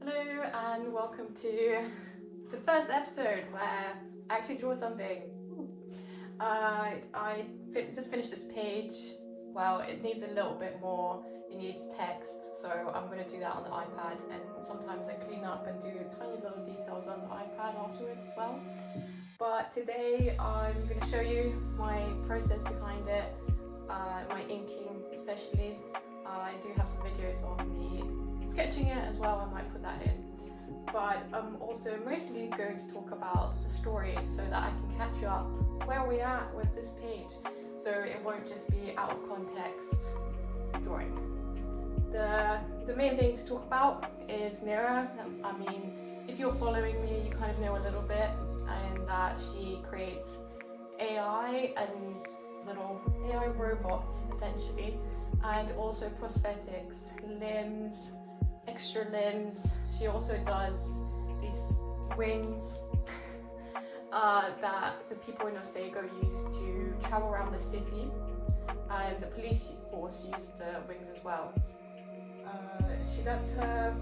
Hello and welcome to the first episode where I actually draw something. I just finished this page. Well, it needs a little bit more. It needs text, so I'm going to do that on the iPad, and sometimes I clean up and do tiny little details on the iPad afterwards as well. But today I'm going to show you my process behind it, my inking especially. I do have some videos of me sketching it as well, I might put that in. But I'm also mostly going to talk about the story so that I can catch you up where we're at with this page, so it won't just be out of context drawing. The main thing to talk about is Miras. I mean, if you're following me, you kind of know a little bit, and that she creates AI and little AI robots essentially, and also prosthetics, limbs, extra limbs. She also does these wings that the people in Osego use to travel around the city, and the police force use the wings as well. That's her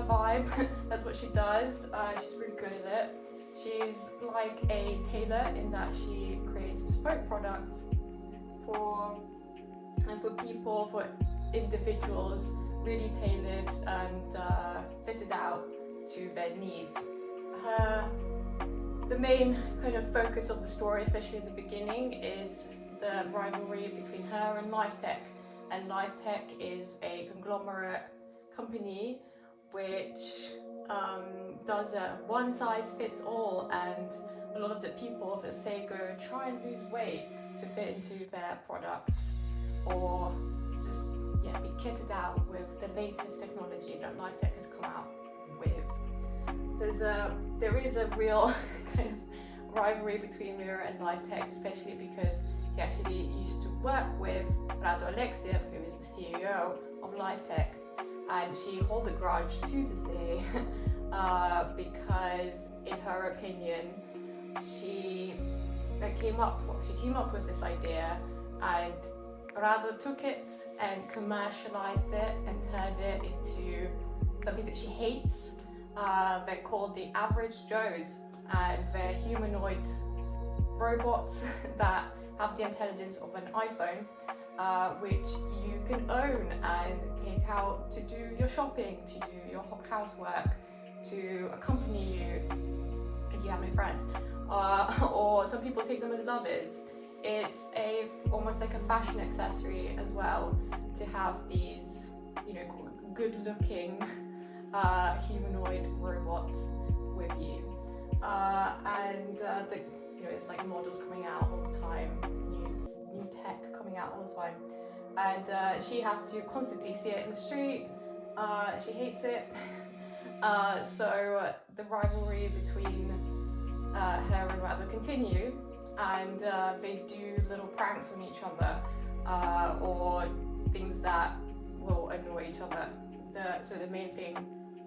vibe. That's what she does. She's really good at it. She's like a tailor in that she creates bespoke products for people, for individuals, really tailored and fitted out to their needs. The main kind of focus of the story, especially in the beginning, is the rivalry between her and LifeTech. And LifeTech is a conglomerate company which does a one-size-fits-all, and a lot of the people of Osego try and lose weight to fit into their products, or just be kitted out with the latest technology that LifeTech has come out with. There is a real kind of rivalry between Miras and LifeTech, especially because she actually used to work with Rado Alexiev, who is the CEO of LifeTech, and she holds a grudge to this day because, in her opinion, she came up with this idea, and Rado took it and commercialized it and turned it into something that she hates. They're called the Average Joes, and they're humanoid robots that have the intelligence of an iPhone, which you can own and take out to do your shopping, to do your housework, to accompany you if you have any friends, or some people take them as lovers. It's almost like a fashion accessory as well to have these, good-looking humanoid robots with you, and it's like models coming out all the time, new tech coming out all the time, and she has to constantly see it in the street. She hates it. So the rivalry between her and Rado continue, and they do little pranks on each other, or things that will annoy each other. So the main thing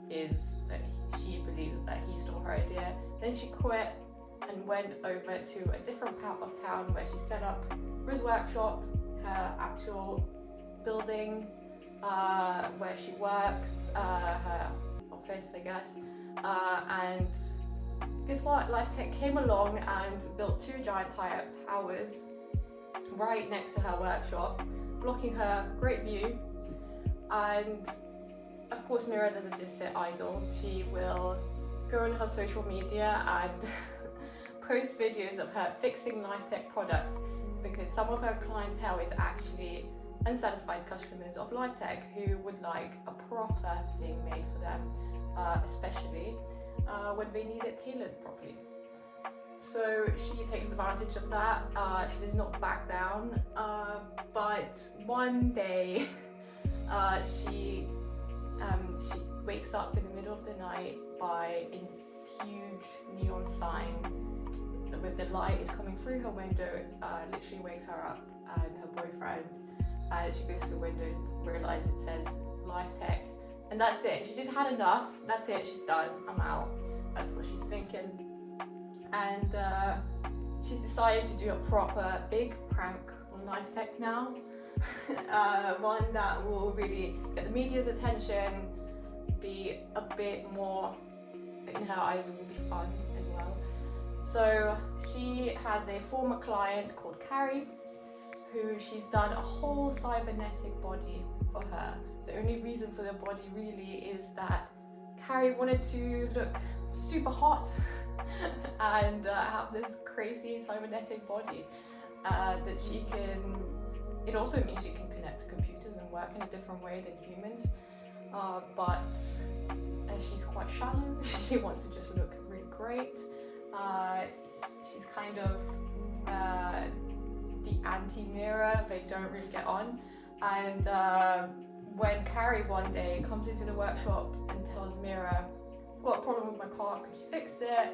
is that she believes that he stole her idea. Then she quit and went over to a different part of town where she set up his workshop, her actual building where she works, her office, I guess, and guess what? LifeTech came along and built two giant towers right next to her workshop, blocking her great view. And of course, Miras doesn't just sit idle. She will go on her social media and post videos of her fixing LifeTech products, because some of her clientele is actually unsatisfied customers of LifeTech who would like a proper thing made for them, especially when they need it tailored properly. So she takes advantage of that. She does not back down, but one day she wakes up in the middle of the night by a huge neon sign with the light is coming through her window. Literally wakes her up and her boyfriend, and she goes to the window, realizes it says LifeTech, and that's it. She just had enough. That's it. She's done. I'm out. That's what she's thinking. And she's decided to do a proper big prank on LifeTech now. One that will really get the media's attention, be a bit more, in her eyes it will be fun as well. So she has a former client called Carrie, who she's done a whole cybernetic body for her. The only reason for the body really is that Carrie wanted to look super hot and have this crazy cybernetic body that she can. It also means she can connect to computers and work in a different way than humans. But as she's quite shallow, she wants to just look really great. She's kind of the anti-Mira. They don't really get on. And when Carrie one day comes into the workshop and tells Mira, I've got a problem with my car, could you fix it?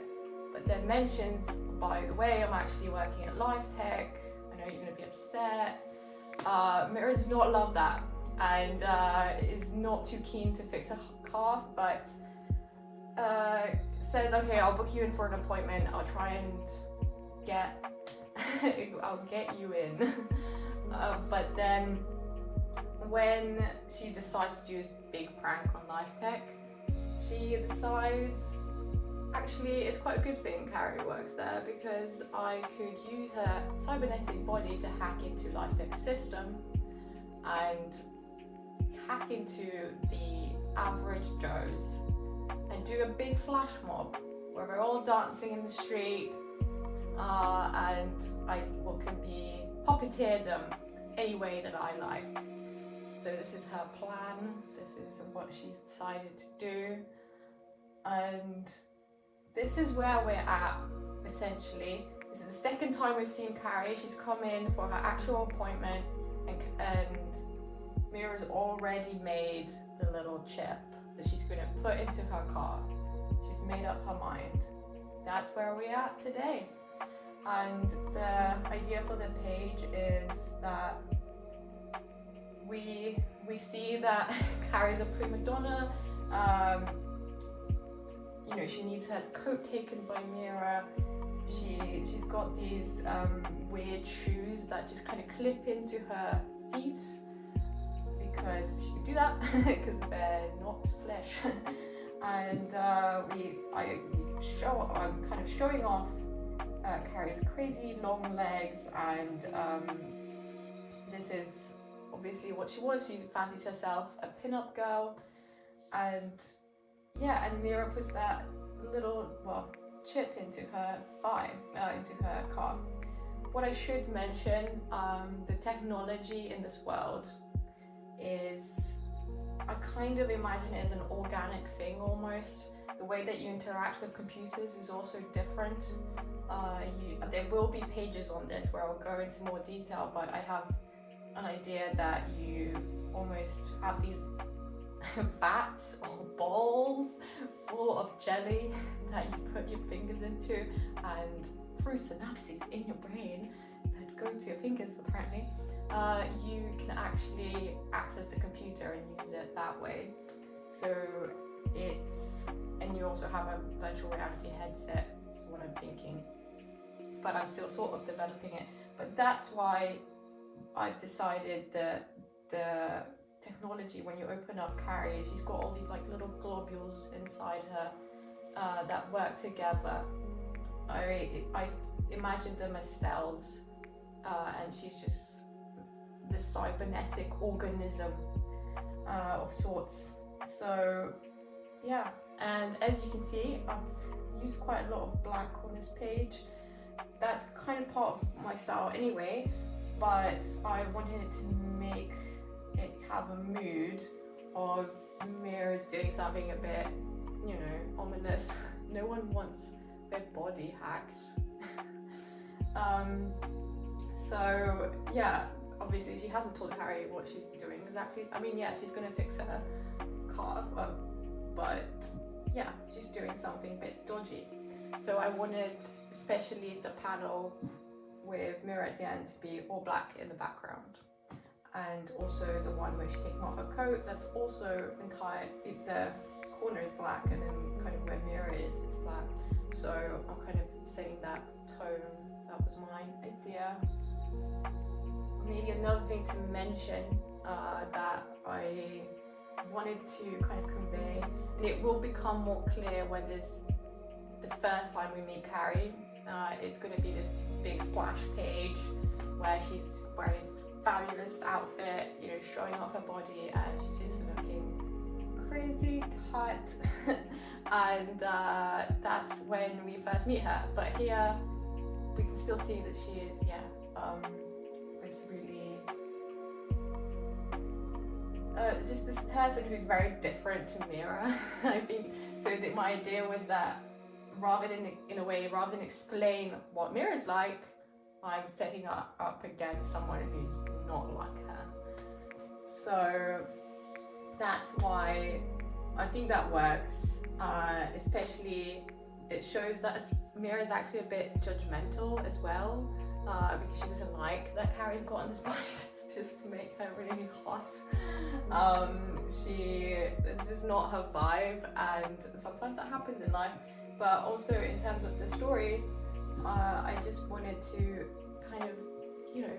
But then mentions, by the way, I'm actually working at LifeTech, I know you're going to be upset. Mira does not love that and is not too keen to fix a car, but says, okay, I'll book you in for an appointment, I'll try and I'll get you in. But then when she decides to do this big prank on LifeTech, she decides, actually it's quite a good thing Carrie works there, because I could use her cybernetic body to hack into LifeTech's system and hack into the average Joes and do a big flash mob where we're all dancing in the street, and I can be puppeteer them any way that I like. So this is her plan, this is what she's decided to do, and this is where we're at, essentially. This is the second time we've seen Carrie. She's come in for her actual appointment, and Mira's already made the little chip that she's going to put into her car. She's made up her mind. That's where we're at today. And the idea for the page is that we see that Carrie's a prima donna. She needs her coat taken by Mira. She's got these weird shoes that just kind of clip into her feet, because she can do that because they're not flesh. And I'm kind of showing off Carrie's crazy long legs, and this is obviously what she wants. She fancies herself a pin-up girl, and Mira puts that little chip into her thigh, into her calf. What I should mention, the technology in this world is, I kind of imagine it as an organic thing almost. The way that you interact with computers is also different. There will be pages on this where I'll go into more detail, but I have an idea that you almost have these vats or balls full of jelly that you put your fingers into, and through synapses in your brain that go to your fingers apparently, you can actually access the computer and use it that way. So and you also have a virtual reality headset, is what I'm thinking, but I'm still sort of developing it. But that's why I've decided that the technology, when you open up Carrie, she's got all these like little globules inside her that work together. I imagined them as cells, and she's just this cybernetic organism of sorts. So yeah, and as you can see, I've used quite a lot of black on this page. That's kind of part of my style anyway, but I wanted it to make it have a mood of Mira's doing something a bit, ominous. No one wants their body hacked. So yeah, obviously she hasn't told Harry what she's doing exactly. I mean, yeah, she's gonna fix her calf, but yeah, she's doing something a bit dodgy. So I wanted, especially the panel with Mira at the end, to be all black in the background. And also the one where she's taking off her coat, that's also the corner is black, and then kind of where Mira is, it's black. So I'm kind of setting that tone. That was my idea. Maybe another thing to mention that I wanted to kind of convey and it will become more clear when this the first time we meet Carrie. It's going to be this big splash page where she's wearing this fabulous outfit, you know, showing off her body, and she's just looking crazy hot. And that's when we first meet her. But here we can still see that she is, this really just this person who's very different to Mira. I think so. My idea was that rather than explain what Mira's like, I'm setting her up against someone who's not like her. So that's why I think that works. Especially, it shows that Mira's actually a bit judgmental as well, because she doesn't like that Carrie's gotten this body just to make her really hot. It's just not her vibe, and sometimes that happens in life. But also in terms of the story, I just wanted to kind of, you know,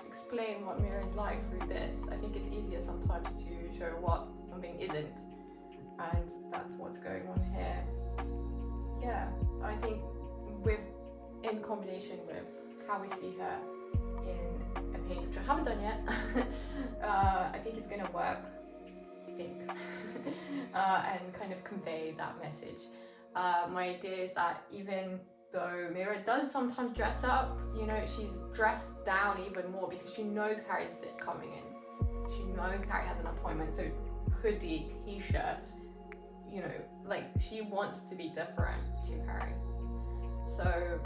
explain what Mira is like through this. I think it's easier sometimes to show what something isn't, and that's what's going on here. Yeah, I think in combination with how we see her in a page, which I haven't done yet, I think it's going to work, and kind of convey that message. My idea is that even though Mira does sometimes dress up, you know, she's dressed down even more because she knows Carrie's coming in. She knows Carrie has an appointment, so hoodie, t-shirt, you know, like she wants to be different to Carrie. So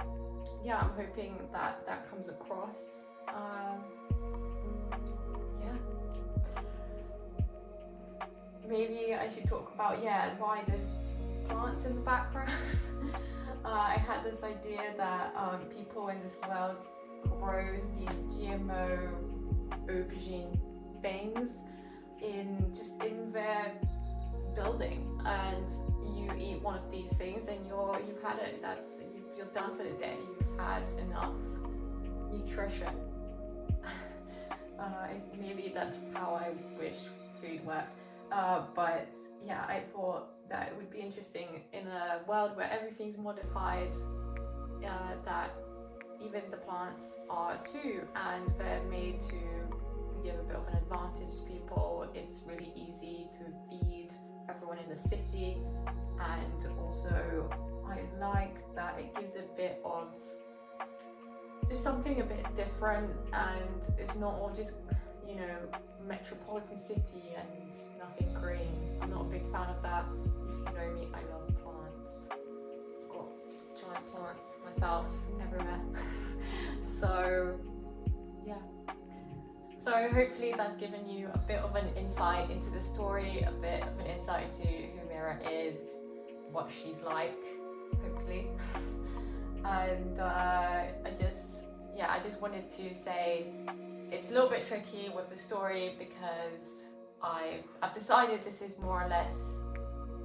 yeah, I'm hoping that that comes across. Maybe I should talk about why there's plants in the background. I had this idea that people in this world grows these GMO aubergine things in their building, and you eat one of these things and you've had it. You're done for the day. You've had enough nutrition. Maybe that's how I wish food worked. But yeah, I thought that it would be interesting in a world where everything's modified, that even the plants are too, and they're made to give a bit of an advantage to people. It's really easy to feed everyone in the city, and also I like that it gives a bit of just something a bit different, and it's not all just, you know, metropolitan city and nothing green. I'm not a big fan of that. If you know me, I love plants. I've got giant plants myself everywhere. So yeah. So hopefully that's given you a bit of an insight into the story, a bit of an insight into who Mira is, what she's like, hopefully. And I just wanted to say it's a little bit tricky with the story because I've decided this is more or less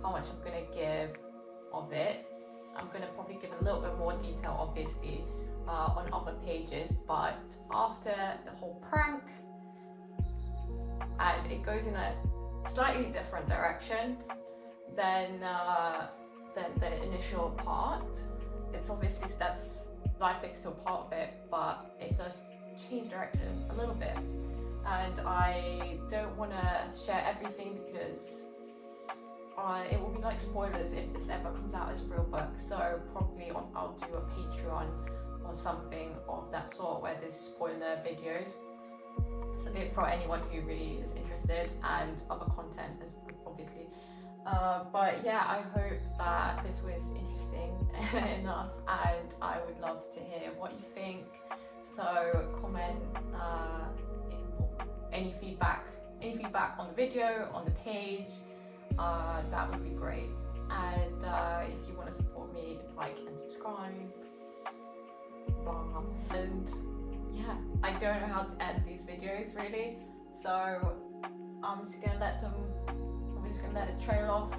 how much I'm going to give of it. I'm going to probably give a little bit more detail, obviously, on other pages, but after the whole prank, and it goes in a slightly different direction than the initial part. It's obviously that's life takes still part of it, but it does change direction a little bit, and I don't want to share everything because it will be like spoilers if this ever comes out as a real book. So probably I'll do a Patreon or something of that sort where there's spoiler videos, so for anyone who really is interested, and other content obviously. But yeah, I hope that this was interesting enough, and I would love to hear what you think. So comment any feedback on the video, on the page, that would be great. And if you want to support me, like and subscribe. And yeah, I don't know how to edit these videos really, so I'm just gonna let it trail off